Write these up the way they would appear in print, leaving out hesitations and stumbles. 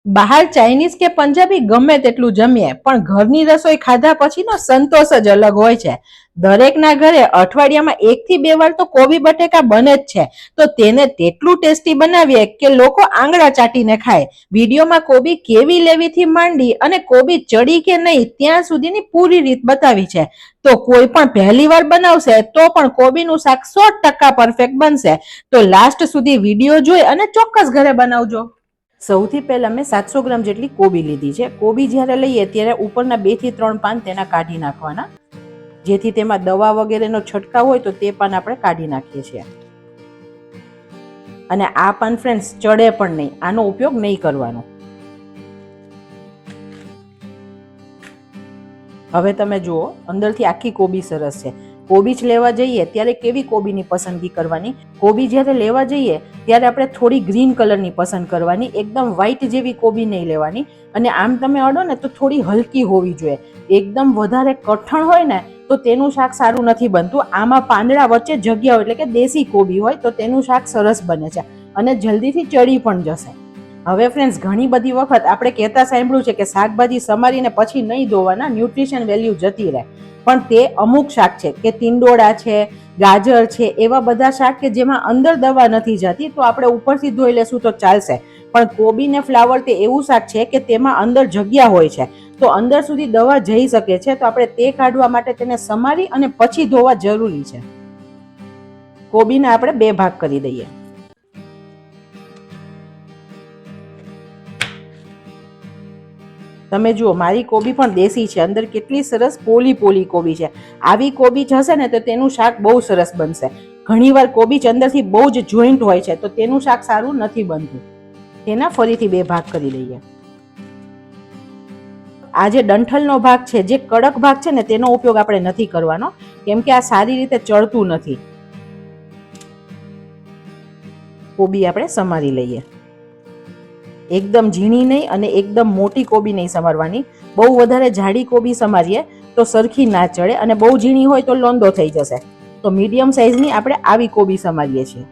બહાર ચાઇનીઝ કે પંજાબી ગમે તેટલું જમીએ પણ ઘરની રસોઈ ખાધા પછીનો સંતોષ જ અલગ હોય છે. દરેકના ઘરે અઠવાડિયામાં 1 થી 2 વાર તો કોબી બટેકા બને જ છે. તો તેને તેટલું ટેસ્ટી બનાવીએ કે લોકો આંગળા ચાટીને ખાય. વિડીયોમાં કોબી કેવી લેવીથી માંડી અને કોબી ચડી કે નહીં ત્યાં સુધીની પૂરી રીત બતાવી છે. તો કોઈ પણ પહેલી વાર બનાવશે તો પણ કોબીનું શાક 100% પરફેક્ટ બનશે. તો લાસ્ટ સુધી વિડીયો જોઈ અને ચોક્કસ ઘરે બનાવજો. સૌથી પહેલા મેં 700 ગ્રામ જેટલી કોબી લીધી છે. કોબી જ્યારે લઈએ ત્યારે ઉપરના 2 થી 3 પાન તેના કાઢી નાખવાના, જેથી તેમાં દવા વગેરેનો છંટકાવ હોય તો તે પાન આપણે કાઢી નાખીએ છીએ. અને આ પાન ફ્રેન્ડ્સ ચડે પણ નહીં, આનો ઉપયોગ નહીં કરવાનો. હવે તમે જુઓ અંદરથી આખી કોબી સરસ છે. કોબી જ લેવા જઈએ ત્યારે કેવી કોબીની પસંદગી કરવાની? કોબી જ્યારે લેવા જઈએ ત્યારે આપણે થોડી ગ્રીન કલરની પસંદ કરવાની, એકદમ વ્હાઈટ જેવી કોબી નહીં લેવાની. અને આમ તમે અડો ને તો થોડી હલકી હોવી જોઈએ. એકદમ વધારે કઠણ હોય ને તો તેનું શાક સારું નથી બનતું. આમાં પાંદડા વચ્ચે જગ્યા હોય એટલે કે દેશી કોબી હોય તો તેનું શાક સરસ બને છે અને જલ્દીથી ચડી પણ જશે. હવે ફ્રેન્ડ્સ, ઘણી બધી વખત આપણે કહેતા સાંભળ્યું છે કે શાકભાજી સમારીને પછી નહીં ધોવાના, ન્યુટ્રિશન વેલ્યુ જતી રહે. પણ તે અમુક શાક છે કે ટીંડોળા છે, ગાજર છે, એવા બધા શાક કે જેમાં અંદર દવા નથી જતી તો આપણે ઉપરથી ધોઈ લેશું તો ચાલશે. પણ કોબી ને ફ્લાવર તે એવું શાક છે કે તેમાં અંદર જગ્યા હોય છે, તો અંદર સુધી દવા જઈ શકે છે. તો આપણે તે કાઢવા માટે તેને સમારી અને પછી ધોવા જરૂરી છે. કોબીને આપણે 2 ભાગ કરી દઈએ. તમે જુઓ મારી કોબી પણ દેશી છે, અંદર કેટલી સરસ પોલી પોલી કોબી છે. આવી કોબી જ હશે ને તો તેનું શાક બહુ સરસ બનશે. ઘણીવાર કોબી જ અંદરથી બહુ જ જોઈન્ટ હોય છે તો તેનું શાક સારું નથી બનતું. તેના ફરીથી 2 ભાગ કરી લઈએ. આ જે ડંઠલનો ભાગ છે, જે કડક ભાગ છે ને તેનો ઉપયોગ આપણે નથી કરવાનો, કેમ કે આ સારી રીતે ચડતું નથી. કોબી આપણે સમારી લઈએ. એકદમ ઝીણી નહીં અને એકદમ મોટી કોબી નહીં સમારવાની. બહુ વધારે જાડી કોબી સમારીએ તો સરખી ના ચડે અને બહુ ઝીણી હોય તો લોંદો થઈ જશે. તો મીડિયમ સાઈઝની આપણે આવી કોબી સમારીએ છીએ.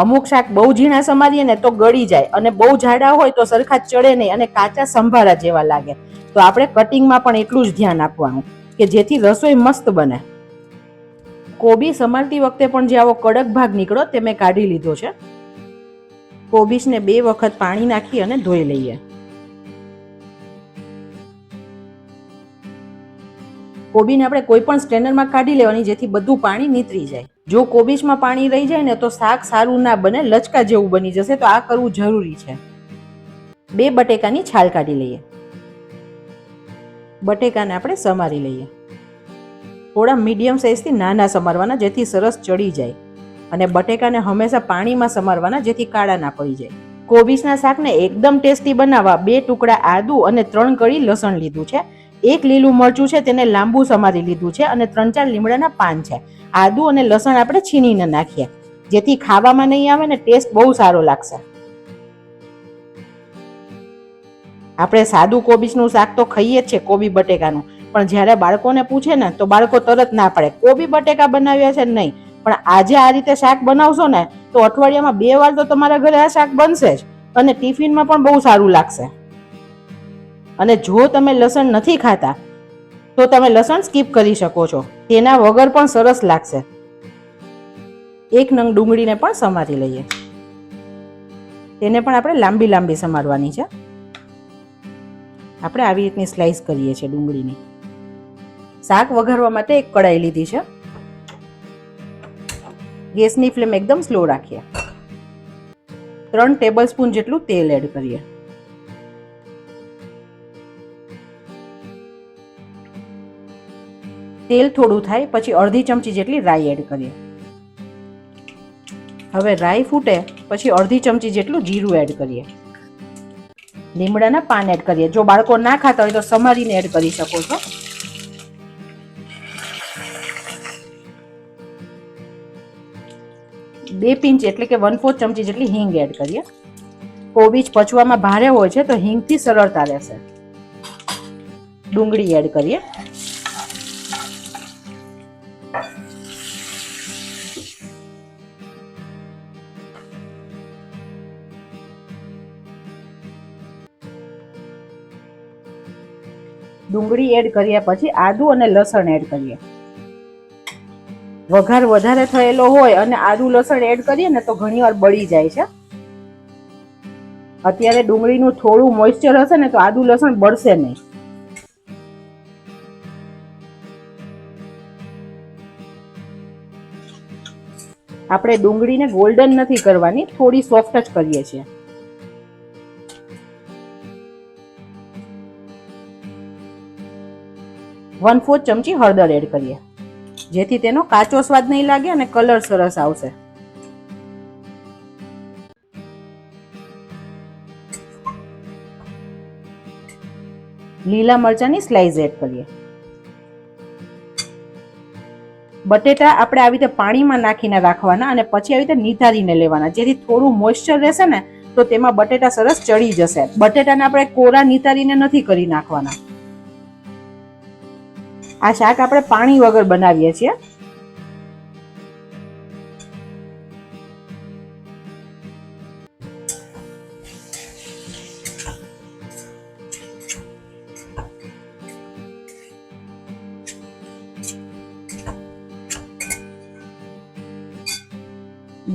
અમુક શાક બહુ ઝીણા સમારીએ ને તો ગળી જાય અને બહુ જાડા હોય તો સરખા ચડે નહીં અને કાચા સંભારા જેવા લાગે. તો આપણે કટિંગમાં પણ એટલું જ ધ્યાન આપવાનું કે જેથી રસોઈ મસ્ત બને. કોબી સમારતી વખતે પણ જે આવો કડક ભાગ નીકળો તે મેં કાઢી લીધો છે. કોબીજને 2 વખત પાણી નાખી અને ધોઈ લઈએ. કોબીને આપણે કોઈ પણ સ્ટ્રેનરમાં કાઢી લેવાની જેથી બધું પાણી નીતરી જાય. જો કોબીજમાં પાણી રહી જાય ને તો શાક સારું ના બને, લચકા જેવું બની જશે. તો આ કરવું જરૂરી છે. 2 બટેકાની છાલ કાઢી લઈએ. બટેકાને આપણે સમારી લઈએ. થોડા મીડિયમ સાઈઝથી નાના સમારવાના જેથી સરસ ચડી જાય. અને બટેકાને હંમેશા પાણીમાં સમારવાના જેથી કાળા ના પડી જાય. કોબીજના શાકને એકદમ ટેસ્ટી બનાવવા 2 ટુકડા આદુ અને 3 કળી લસણ લીધું છે. 1 લીલું મરચું છે તેને લાંબુ સમારી લીધું છે અને 3-4 લીમડાના પાન છે. આદુ અને લસણ આપણે છીણીને નાખીએ જેથી ખાવામાં નહીં આવે ને ટેસ્ટ બહુ સારો લાગશે. આપણે સાદું કોબીજનું શાક તો ખાઈએ જ છે, કોબી બટેકાનું, પણ જ્યારે બાળકોને પૂછે ને તો બાળકો તરત ના પાડે, કોબી બટેકા બનાવ્યા છે નહીં. પણ આજે આ રીતે શાક બનાવશો ને તો અઠવાડિયામાં 2 વાર તો તમારા ઘરે આ શાક બનશે જ અને ટિફિનમાં પણ બહુ સારું લાગશે. અને જો તમે લસણ નથી ખાતા તો તમે લસણ સ્કીપ કરી શકો છો, તેના વગર પણ સરસ લાગશે. 1 નંગ ડુંગળીને પણ સમારી લઈએ. તેને પણ આપણે લાંબી લાંબી સમારવાની છે. આપણે આવી રીતની સ્લાઈસ કરીએ છીએ ડુંગળીની. શાક વઘારવા માટે 1 કડાઈ લીધી છે. ગેસની ફ્લેમ એકદમ સ્લો રાખીએ. 3 ટેબલસ્પૂન જેટલું તેલ એડ કરીએ. તેલ થોડું થાય પછી અડધી ચમચી જેટલી રાઈ એડ કરીએ. હવે રાઈ ફૂટે પછી અડધી ચમચી જેટલું જીરું એડ કરીએ. લીમડાના પાન એડ કરીએ. જો બાળકો ના ખાતા હોય તો સમારીને એડ કરી શકો છો. બે પિંચ એટલે કે 1/4 ચમચી જેટલી હિંગ એડ કરીએ. કોબીજ પચવામાં ભારે હોય છે તો હિંગથી સરળતા રહેશે. ડુંગળી એડ કરીએ. ડુંગળી એડ કર્યા પછી આદુ અને લસણ એડ કરીએ. વઘાર વધારે થયેલો હોય અને આદુ લસણ એડ કરીએ ને તો ઘણીવાર બળી જાય છે. અત્યારે ડુંગળીનું થોડું મોઇસ્ચર હશે ને તો આદુ લસણ બળશે નહીં. આપણે ડુંગળીને ગોલ્ડન નથી કરવાની, થોડી સોફ્ટ જ કરીએ છીએ. વન ફોર્થ ચમચી હળદર એડ કરીએ, જેથી તેનો કાચો સ્વાદ નહીં લાગે અને કલર સરસ આવશે. લીલા મરચાની સ્લાઇસ એડ કરીએ. બટેટા આપણે આવી રીતે પાણીમાં નાખીને રાખવાના અને પછી આવી રીતે નિતારીને લેવાના, જેથી થોડું મોઇસ્ચર રહેશે ને તો તેમાં બટેટા સરસ ચડી જશે. બટેટાને આપણે કોરા નિતારીને નથી કરી નાખવાના. આ શાક આપણે પાણી વગર બનાવીએ છીએ.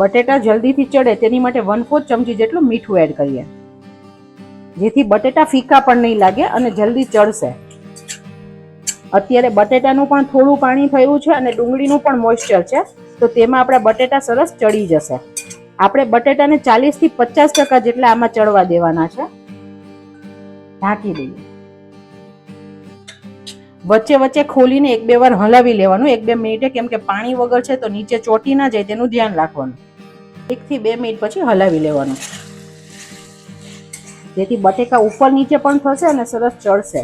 બટેટા જલ્દીથી ચડે તેની માટે 1/4 ચમચી જેટલું મીઠું એડ કરીએ, જેથી બટેટા ફીકા પણ નહીં લાગે અને જલ્દી ચડશે. અત્યારે બટેટાનું પણ થોડું પાણી થયું છે અને ડુંગળીનું પણ મોઇસ્ચર છે, તો તેમાં આપણા બટેટા સરસ ચડી જશે. આપણે બટેટાને 40 થી 50% જેટલા આમાં ચડવા દેવાના છે. ઢાંકી દઈએ. વચ્ચે વચ્ચે ખોલીને 1-2 વાર હલાવી લેવાનું, 1-2 મિનિટે, કેમ કે પાણી વગર છે તો નીચે ચોટી ના જાય તેનું ધ્યાન રાખવાનું. 1 થી 2 મિનિટ પછી હલાવી લેવાનું, જેથી બટેકા ઉપર નીચે પણ થશે અને સરસ ચડશે.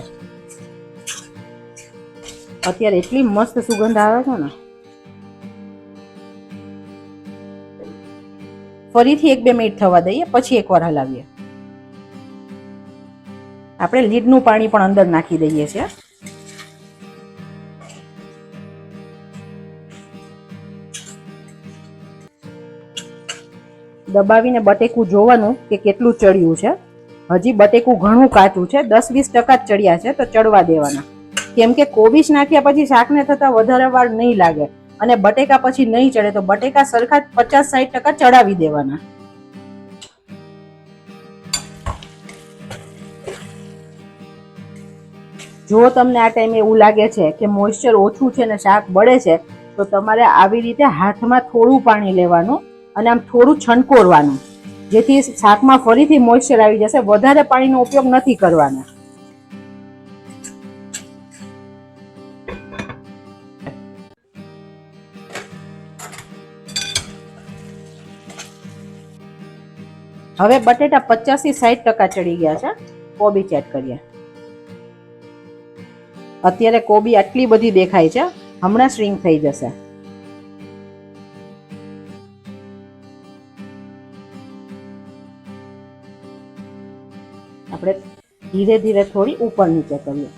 અત્યારે એટલી મસ્ત સુગંધ આવે છે ને. ફરીથી 1-2 મિનિટ થવા દઈએ, પછી એકવાર હલાવીએ. આપણે લીડનું પાણી પણ અંદર નાખી દઈએ છીએ. દબાવીને બટેકું જોવાનું કે કેટલું ચડ્યું છે. હજી બટેકું ઘણું કાચું છે, 10-20% જ ચડ્યા છે, તો ચડવા દેવાના. કેમ કે કોબીજ નાખ્યા પછી શાકને થતા વધારે વાર નહીં લાગે અને બટેકા પછી નહીં ચડે, તો બટેકા સરખા 50-60% ચડાવી દેવાના. જો તમને આ ટાઈમે એવું લાગે છે કે મોઇસ્ચર ઓછું છે ને શાક બળે છે, તો તમારે આવી રીતે હાથમાં થોડું પાણી લેવાનું અને આમ થોડું છંટકોરવાનું, જેથી શાકમાં ફરીથી મોઇસ્ચર આવી જશે. વધારે પાણીનો ઉપયોગ નથી કરવાનો. હવે બટેટા 50 થી 60% ચડી ગયા છે. કોબીજ એડ કરીએ. અત્યારે કોબી આટલી બધી દેખાય છે, હમણાં શ્રિંક થઈ જશે. આપણે ધીરે ધીરે થોડી ઉપર નીચે કરીએ.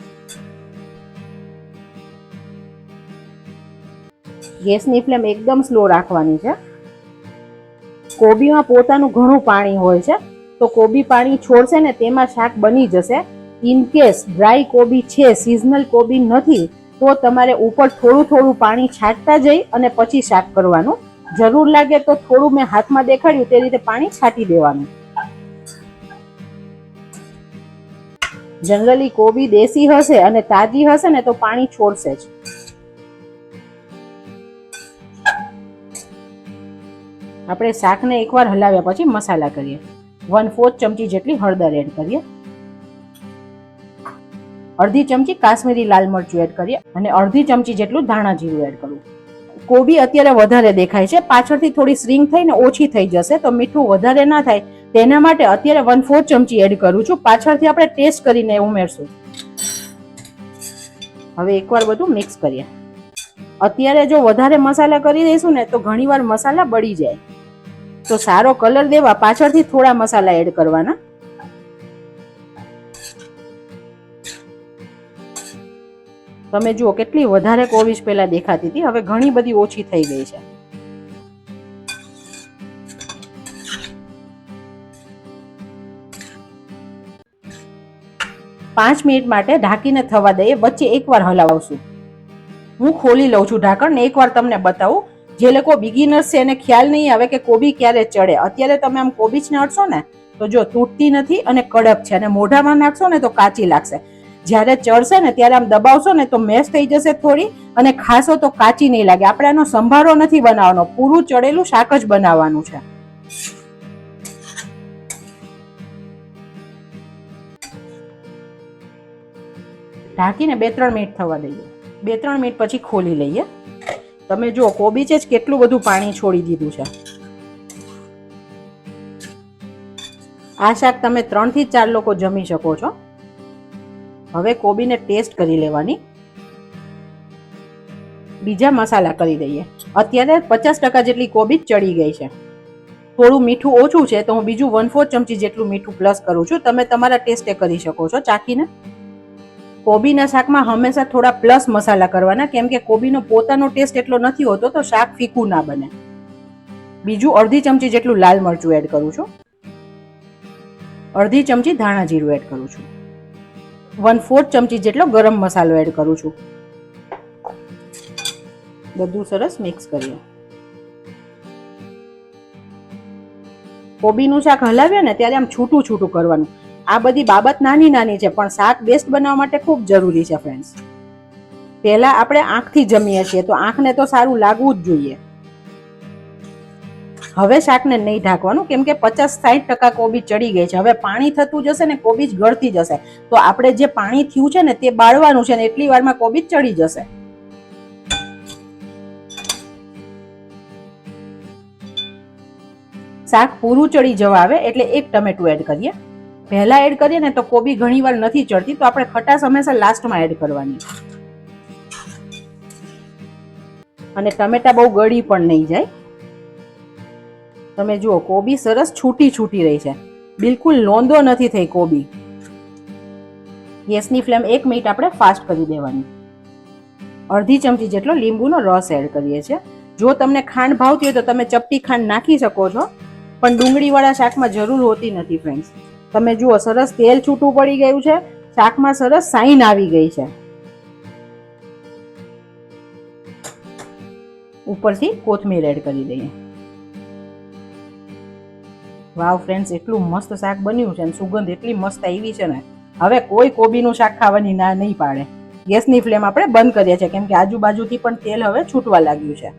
ગેસની ફ્લેમ એકદમ સ્લો રાખવાની છે. કોબીમાં પોતાનું ઘણું પાણી હોય છે, તો કોબી પાણી છોડશે ને તેમાં શાક બની જશે. ઇન કેસ ડ્રાય કોબી છે, સિઝનલ કોબી નથી, તો તમારે ઉપર થોડું થોડું પાણી છાંટતા જઈ અને પછી શાક કરવાનું. જરૂર લાગે તો થોડું મેં હાથમાં દેખાડ્યું તે રીતે પાણી છાંટી દેવાનું. જનરલી કોબી દેશી હશે અને તાજી હશે ને તો પાણી છોડશે જ. આપણે શાકને એકવાર હલાવ્યા પછી મસાલા કરીએ. 1/4 ચમચી જેટલી હળદર એડ કરીએ, અડધી ચમચી કાશ્મીરી લાલ મરચું એડ કરીએ અને અડધી ચમચી જેટલું ધાણા જીરું એડ કરવું. કોબી અત્યારે વધારે દેખાય છે, પાછળથી થોડી શ્રિંક થઈને ઓછી થઈ જશે, તો મીઠું વધારે ના થાય તેના માટે અત્યારે 1/4 ચમચી એડ કરું છું. પાછળથી આપણે ટેસ્ટ કરીને ઉમેરશું. હવે એકવાર બધું મિક્સ કરીએ. અત્યારે જો વધારે મસાલા કરી દઈશું ને તો ઘણીવાર મસાલા બળી જાય, તો સારો કલર દેવા પાછળથી થોડા મસાલા એડ કરવાના. તમે જુઓ કેટલી વધારે કોબીજ પહેલા દેખાતી હતી, હવે ઘણી બધી ઓછી થઈ ગઈ છે. 5 મિનિટ માટે ઢાંકીને થવા દઈએ. વચ્ચે એકવાર હલાવશું. હું ખોલી લઉં છું ઢાંકણ ને એકવાર તમને બતાવું. જે લોકો બિગિનર્સ છે એને ખ્યાલ નહીં આવે કે કોબી ક્યારે ચડે. અત્યારે તમે આમ કોબીજને અડશો ને તો જો તૂટતી નથી અને કડક છે, અને મોઢામાં નાખશો ને તો કાચી લાગશે. જ્યારે ચડશે ને ત્યારે આમ દબાવશો ને તો મેશ થઈ જશે થોડી, અને ખાશો તો કાચી નહીં લાગે. આપણે આનો સંભારો નથી બનાવવાનો, પૂરું ચડેલું શાક જ બનાવવાનું છે. ઢાંકીને 2-3 મિનિટ થવા દઈએ. 2-3 મિનિટ પછી ખોલી લઈએ. તમે જુઓ કોબીજે જ કેટલું બધું પાણી છોડી દીધું છે. આ શાક તમે 3 થી 4 લોકો જમી શકો છો. હવે કોબીને ટેસ્ટ કરી લેવાની. બીજા મસાલા કરી દઈએ. અત્યારે 50% જેટલી કોબીજ ચડી ગઈ છે. થોડું મીઠું ઓછું છે તો હું બીજું 1/4 ચમચી જેટલું મીઠું પ્લસ કરું છું. તમે તમારા ટેસ્ટે કરી શકો છો ચાખીને. કોબીના શાકમાં હંમેશા થોડા પ્લસ મસાલા કરવાના, કેમ કે કોબીનો પોતાનો ટેસ્ટ એટલો નથી હોતો તો શાક ફીકું ના બને. બીજું 1/2 ચમચી જેટલું લાલ મરચું એડ કરું છું. 1/2 ચમચી ધાણા જીરું એડ કરું છું. 1/4 ચમચી જેટલો ગરમ મસાલો એડ કરું છું. બધું સરસ મિક્સ કરીએ. કોબીનું શાક હલાવીએ ને ત્યારે આમ છૂટું છૂટું કરવાનું. આ બધી બાબત નાની નાની છે પણ શાક બેસ્ટ બનાવવા માટે ખૂબ જરૂરી છે ફ્રેન્ડ્સ. પહેલા આપણે આંખથી જમીએ છીએ તો આંખને તો સારું લાગવું જ જોઈએ. હવે શાકને નહીં ઢાંકવાનું, કેમ કે 50-60% કોબીજ ચડી ગઈ છે. હવે પાણી થતું જશે ને કોબીજ ગળતી જશે, તો આપણે જે પાણી થયું છે ને તે બાળવાનું છે, ને એટલી વારમાં કોબીજ ચડી જશે. શાક પૂરું ચડી જવા આવે એટલે 1 ટમેટું એડ કરીએ. પહેલા એડ કરીએ ને તો કોબી ઘણીવાર નથી ચડતી, તો આપણે ખટાશ હંમેશા લાસ્ટમાં એડ કરવાની. અને ટમેટા બહુ ગળી પણ નહીં જાય. તમે જુઓ કોબી સરસ છૂટી છૂટી રહી છે, બિલકુલ લોંદો નથી થઈ કોબી. ગેસની ફ્લેમ 1 મિનિટ આપણે ફાસ્ટ કરી દેવાની. 1/2 ચમચી જેટલો લીંબુનો રસ એડ કરીએ છીએ. જો તમને ખાંડ ભાવતી હોય તો તમે ચપટી ખાંડ નાખી શકો છો, પણ ડુંગળીવાળા શાકમાં જરૂર હોતી નથી ફ્રેન્ડ્સ. તમે જુઓ સરસ તેલ છૂટું પડી ગયું છે, શાકમાં સરસ સાઈન આવી ગઈ છે. ઉપરથી કોથમીર એડ કરી દઈએ. વાવ ફ્રેન્ડ્સ, એટલું મસ્ત શાક બન્યું છે અને સુગંધ એટલી મસ્ત આવી છે ને. હવે કોઈ કોબીનું શાક ખાવાની ના નહીં પાડે. ગેસની ફ્લેમ આપણે બંધ કરીએ છીએ, કેમ કે આજુબાજુથી પણ તેલ હવે છૂટવા લાગ્યું છે.